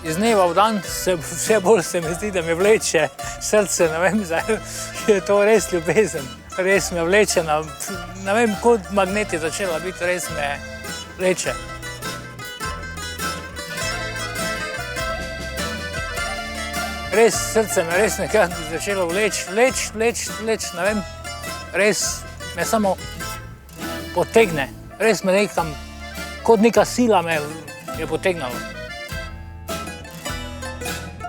Iz dneva v dan vse bolj se mi zdi, da me vleče srce, ne vem, je to res ljubezen. Res me vleče, ne vem, kot magnet je začela biti, res me vleče. Res srce me res nekaj začelo vleč, ne vem, res me samo potegne. Res me nekam, kot neka sila me je potegnalo.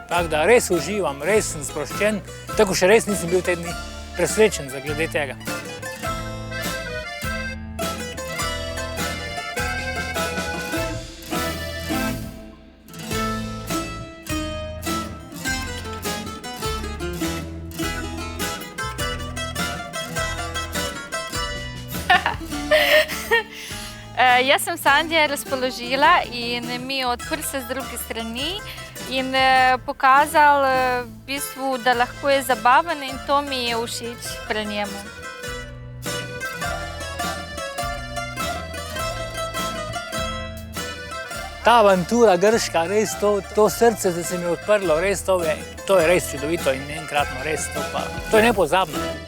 Tako da res uživam, res sem sproščen, tako še res nisem bil te dni presrečen glede tega. Jaz sem Sandija razpoložila in mi je odprl se z druge strani in pokazal v bistvu, da lahko je zabaven in to mi je všeč pri njemu. Ta avantura grška, res to srce, da se mi je odprlo, res to je res čudovito in enkratno, res to je nepozabno.